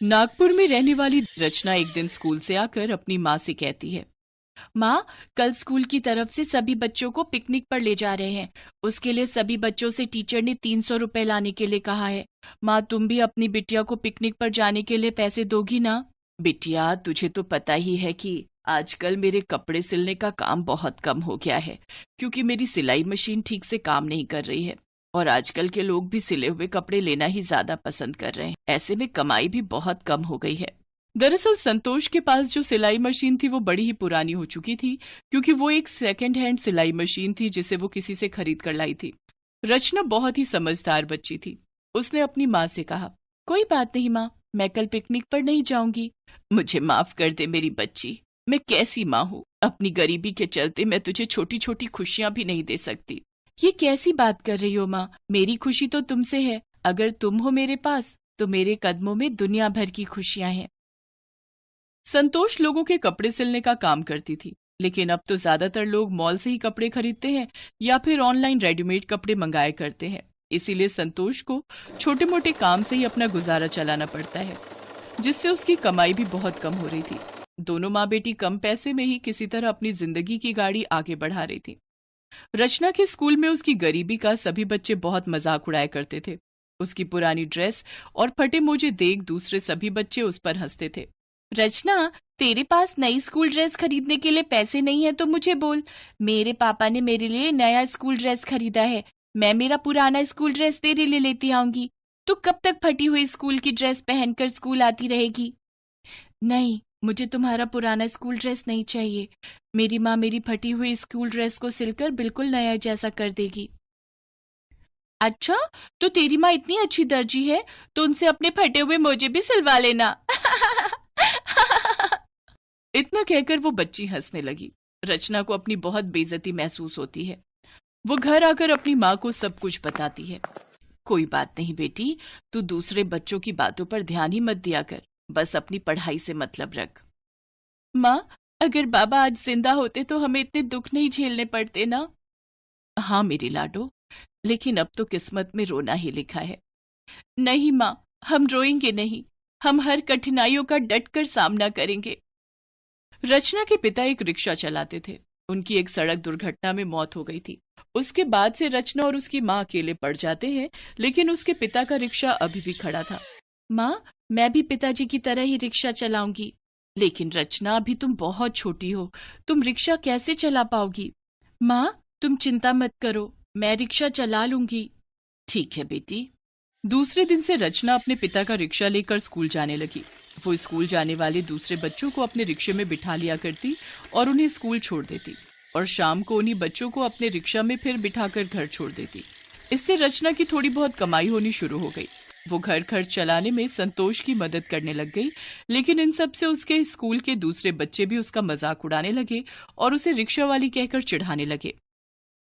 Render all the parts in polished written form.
नागपुर में रहने वाली रचना एक दिन स्कूल से आकर अपनी माँ से कहती है, माँ, कल स्कूल की तरफ से सभी बच्चों को पिकनिक पर ले जा रहे हैं। उसके लिए सभी बच्चों से टीचर ने 300 रुपए लाने के लिए कहा है। माँ, तुम भी अपनी बिटिया को पिकनिक पर जाने के लिए पैसे दोगी ना? बिटिया, तुझे तो पता ही है कि आजकल मेरे कपड़े सिलने का काम बहुत कम हो गया है, क्योंकि मेरी सिलाई मशीन ठीक से काम नहीं कर रही है। और आजकल के लोग भी सिले हुए कपड़े लेना ही ज्यादा पसंद कर रहे हैं। ऐसे में कमाई भी बहुत कम हो गई है। दरअसल संतोष के पास जो सिलाई मशीन थी वो बड़ी ही पुरानी हो चुकी थी, क्योंकि वो एक सेकंड हैंड सिलाई मशीन थी जिसे वो किसी से खरीद कर लाई थी। रचना बहुत ही समझदार बच्ची थी। उसने अपनी माँ से कहा, कोई बात नहीं माँ, मैं कल पिकनिक पर नहीं जाऊंगी। मुझे माफ कर दे मेरी बच्ची, मैं कैसी माँ हूँ। अपनी गरीबी के चलते मैं तुझे छोटी छोटी खुशियां भी नहीं दे सकती। ये कैसी बात कर रही हो माँ? मेरी खुशी तो तुमसे है। अगर तुम हो मेरे पास तो मेरे कदमों में दुनिया भर की खुशियां हैं। संतोष लोगों के कपड़े सिलने का काम करती थी, लेकिन अब तो ज्यादातर लोग मॉल से ही कपड़े खरीदते हैं या फिर ऑनलाइन रेडीमेड कपड़े मंगाया करते हैं। इसीलिए संतोष को छोटे मोटे काम से ही अपना गुजारा चलाना पड़ता है, जिससे उसकी कमाई भी बहुत कम हो रही थी। दोनों माँ बेटी कम पैसे में ही किसी तरह अपनी जिंदगी की गाड़ी आगे बढ़ा रही थी। रचना के स्कूल में उसकी गरीबी का सभी बच्चे बहुत मजाक उड़ाया करते थे। उसकी पुरानी ड्रेस और फटे मोजे देख दूसरे सभी बच्चे उस पर हंसते थे। रचना, तेरे पास नई स्कूल ड्रेस खरीदने के लिए पैसे नहीं है तो मुझे बोल। मेरे पापा ने मेरे लिए नया स्कूल ड्रेस खरीदा है। मैं मेरा पुराना स्कूल ड्रेस तेरे लिए लेती आऊंगी। तू कब तक फटी हुई स्कूल की ड्रेस पहनकर स्कूल आती रहेगी? नहीं, मुझे तुम्हारा पुराना स्कूल ड्रेस नहीं चाहिए। मेरी माँ मेरी फटी हुई स्कूल ड्रेस को सिलकर बिल्कुल नया जैसा कर देगी। अच्छा, तो तेरी माँ इतनी अच्छी दर्जी है तो उनसे अपने फटे हुए मोजे भी सिलवा लेना। इतना कहकर वो बच्ची हंसने लगी। रचना को अपनी बहुत बेइज्जती महसूस होती है। वो घर आकर अपनी माँ को सब कुछ बताती है। कोई बात नहीं बेटी, तू दूसरे बच्चों की बातों पर ध्यान ही मत दिया कर, बस अपनी पढ़ाई से मतलब रख। माँ, अगर बाबा आज जिंदा होते तो हमें इतने दुख नहीं झेलने पड़ते ना? हाँ मेरी लाडो, लेकिन अब तो किस्मत में रोना ही लिखा है। नहीं माँ, हम रोएंगे नहीं, हम हर कठिनाइयों का डटकर सामना करेंगे। रचना के पिता एक रिक्शा चलाते थे। उनकी एक सड़क दुर्घटना में मौत हो गई थी। उसके बाद से रचना और उसकी माँ अकेले पड़ जाते हैं, लेकिन उसके पिता का रिक्शा अभी भी खड़ा था। माँ, मैं भी पिताजी की तरह ही रिक्शा चलाऊंगी। लेकिन रचना, अभी तुम बहुत छोटी हो, तुम रिक्शा कैसे चला पाओगी? माँ, तुम चिंता मत करो, मैं रिक्शा चला लूंगी। ठीक है बेटी। दूसरे दिन से रचना अपने पिता का रिक्शा लेकर स्कूल जाने लगी। वो स्कूल जाने वाले दूसरे बच्चों को अपने रिक्शे में बिठा लिया करती और उन्हें स्कूल छोड़ देती, और शाम को उन्हीं बच्चों को अपने रिक्शा में फिर बिठाकर घर छोड़ देती। इससे रचना की थोड़ी बहुत कमाई होनी शुरू हो गई। वो घर खर्च चलाने में संतोष की मदद करने लग गई, लेकिन इन सब से उसके स्कूल के दूसरे बच्चे भी उसका मजाक उड़ाने लगे और उसे रिक्शा वाली कहकर चिढ़ाने लगे।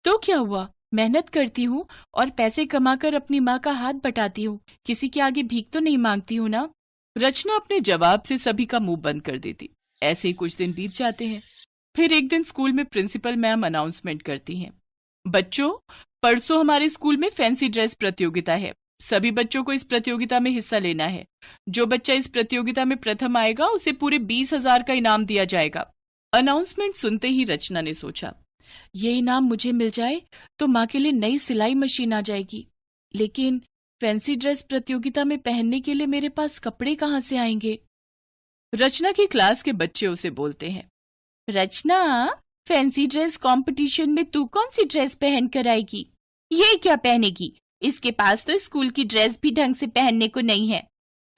तो क्या हुआ, मेहनत करती हूँ और पैसे कमाकर अपनी माँ का हाथ बटाती हूँ, किसी के आगे भीख तो नहीं मांगती हूँ ना? रचना अपने जवाब से सभी का मुंह बंद कर देती। ऐसे ही कुछ दिन बीत जाते हैं। फिर एक दिन स्कूल में प्रिंसिपल मैम अनाउंसमेंट करती हैं, बच्चों, परसों हमारे स्कूल में फैंसी ड्रेस प्रतियोगिता है। सभी बच्चों को इस प्रतियोगिता में हिस्सा लेना है। जो बच्चा इस प्रतियोगिता में प्रथम आएगा उसे पूरे 20,000 का इनाम दिया जाएगा। अनाउंसमेंट सुनते ही रचना ने सोचा, ये इनाम मुझे मिल जाए तो माँ के लिए नई सिलाई मशीन आ जाएगी, लेकिन फैंसी ड्रेस प्रतियोगिता में पहनने के लिए मेरे पास कपड़े कहाँ से आएंगे? रचना की क्लास के बच्चे उसे बोलते हैं, रचना, फैंसी ड्रेस कंपटीशन में तू कौन सी ड्रेस पहन कर आएगी? ये क्या पहनेगी? इसके पास तो स्कूल की ड्रेस भी ढंग से पहनने को नहीं है।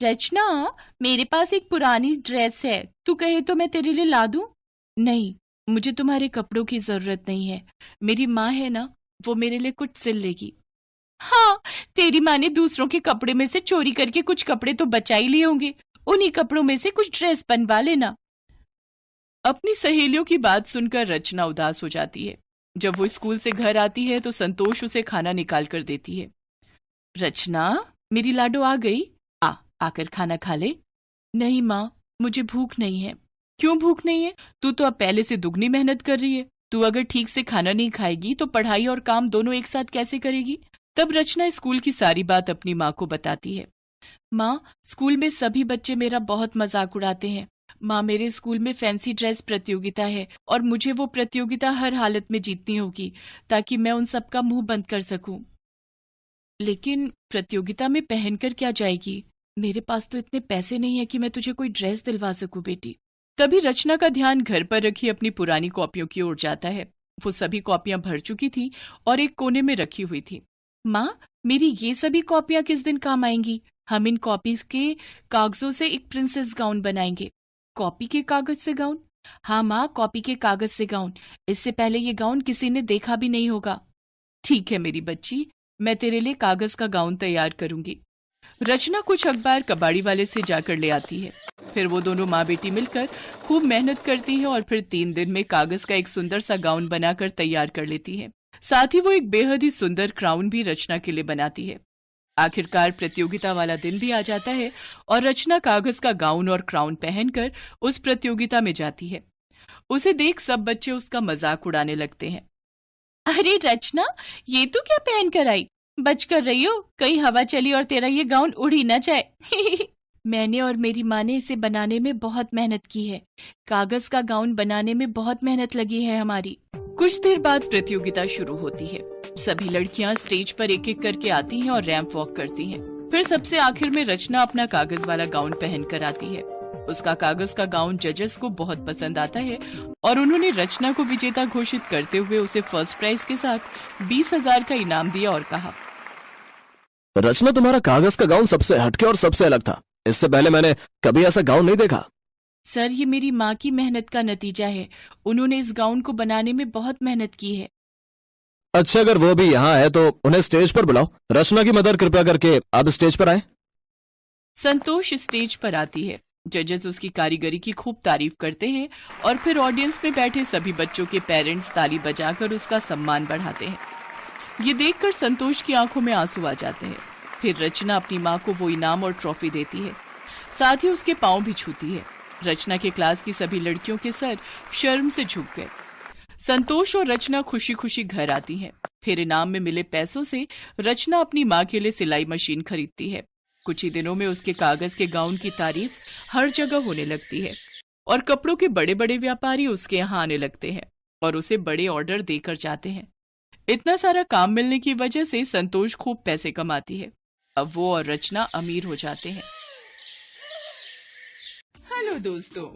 रचना, मेरे पास एक पुरानी ड्रेस है, तू कहे तो मैं तेरे लिए ला दूं? नहीं, मुझे तुम्हारे कपड़ों की जरूरत नहीं है। मेरी माँ है ना, वो मेरे लिए कुछ सिल लेगी। हाँ, तेरी माँ ने दूसरों के कपड़े में से चोरी करके कुछ कपड़े तो बचा ही लिए होंगे, उन्हीं कपड़ों में से कुछ ड्रेस बनवा लेना। अपनी सहेलियों की बात सुनकर रचना उदास हो जाती है। जब वो स्कूल से घर आती है तो संतोष उसे खाना निकाल कर देती है। रचना, मेरी लाडो आ गई, आकर खाना खा ले। नहीं माँ, मुझे भूख नहीं है। क्यों भूख नहीं है? तू तो अब पहले से दुगनी मेहनत कर रही है। तू अगर ठीक से खाना नहीं खाएगी तो पढ़ाई और काम दोनों एक साथ कैसे करेगी? तब रचना स्कूल की सारी बात अपनी माँ को बताती है। माँ, स्कूल में सभी बच्चे मेरा बहुत मजाक उड़ाते हैं। माँ, मेरे स्कूल में फैंसी ड्रेस प्रतियोगिता है और मुझे वो प्रतियोगिता हर हालत में जीतनी होगी ताकि मैं उन सबका मुंह बंद कर सकूं। लेकिन प्रतियोगिता में पहनकर क्या जाएगी? मेरे पास तो इतने पैसे नहीं है कि मैं तुझे कोई ड्रेस दिलवा सकूं बेटी। तभी रचना का ध्यान घर पर रखी अपनी पुरानी कॉपियों की ओर जाता है। वो सभी कॉपियां भर चुकी थी और एक कोने में रखी हुई थी। माँ, मेरी ये सभी कॉपियां किस दिन काम आएंगी? हम इन कॉपीज के कागजों से एक प्रिंसेस गाउन बनाएंगे। कॉपी के कागज से गाउन? हाँ माँ, कॉपी के कागज से गाउन। इससे पहले ये गाउन किसी ने देखा भी नहीं होगा। ठीक है मेरी बच्ची, मैं तेरे लिए कागज का गाउन तैयार करूंगी। रचना कुछ अखबार कबाड़ी वाले से जाकर ले आती है। फिर वो दोनों माँ बेटी मिलकर खूब मेहनत करती है और फिर 3 दिन में कागज का एक सुंदर सा गाउन बनाकर तैयार कर लेती है। साथ ही वो एक बेहद ही सुंदर क्राउन भी रचना के लिए बनाती है। आखिरकार प्रतियोगिता वाला दिन भी आ जाता है और रचना कागज का गाउन और क्राउन पहनकर उस प्रतियोगिता में जाती है। उसे देख सब बच्चे उसका मजाक उड़ाने लगते हैं। अरे रचना, ये तू क्या पहन कर आई? बच कर रही हो, कहीं हवा चली और तेरा ये गाउन उड़ ही ना जाए। मैंने और मेरी माँ ने इसे बनाने में बहुत मेहनत की है। कागज का गाउन बनाने में बहुत मेहनत लगी है हमारी। कुछ देर बाद प्रतियोगिता शुरू होती है। सभी लड़कियां स्टेज पर एक एक करके आती हैं और रैंप वॉक करती हैं। फिर सबसे आखिर में रचना अपना कागज वाला गाउन पहन कर आती है। उसका कागज का गाउन जजेस को बहुत पसंद आता है और उन्होंने रचना को विजेता घोषित करते हुए उसे फर्स्ट प्राइज के साथ 20,000 का इनाम दिया और कहा, रचना, तुम्हारा कागज का गाउन सबसे हटके और सबसे अलग था। इससे पहले मैंने कभी ऐसा गाउन नहीं देखा। सर, ये मेरी माँ की मेहनत का नतीजा है। उन्होंने इस गाउन को बनाने में बहुत मेहनत की है। अच्छा, अगर वो भी यहाँ है तो उन्हें स्टेज पर बुलाओ। रचना की मदद कृपया करके अब स्टेज पर आए। संतोष स्टेज पर आती है। जजेस उसकी कारीगरी की खूब तारीफ करते हैं और फिर ऑडियंस में बैठे सभी बच्चों के पेरेंट्स ताली बजाकर उसका सम्मान बढ़ाते हैं। ये देखकर संतोष की आंखों में आंसू आ जाते हैं। फिर रचना अपनी माँ को वो इनाम और ट्रॉफी देती है, साथ ही उसके पांव भी छूती है। रचना के क्लास की सभी लड़कियों के सर शर्म से झुक गए। संतोष और रचना खुशी खुशी घर आती हैं। फिर इनाम में मिले पैसों से रचना अपनी माँ के लिए सिलाई मशीन खरीदती है। कुछ ही दिनों में उसके कागज के गाउन की तारीफ हर जगह होने लगती है और कपड़ों के बड़े बड़े व्यापारी उसके यहाँ आने लगते हैं और उसे बड़े ऑर्डर देकर जाते हैं। इतना सारा काम मिलने की वजह से संतोष खूब पैसे कमाती है। अब वो और रचना अमीर हो जाते हैं। हेलो दोस्तों,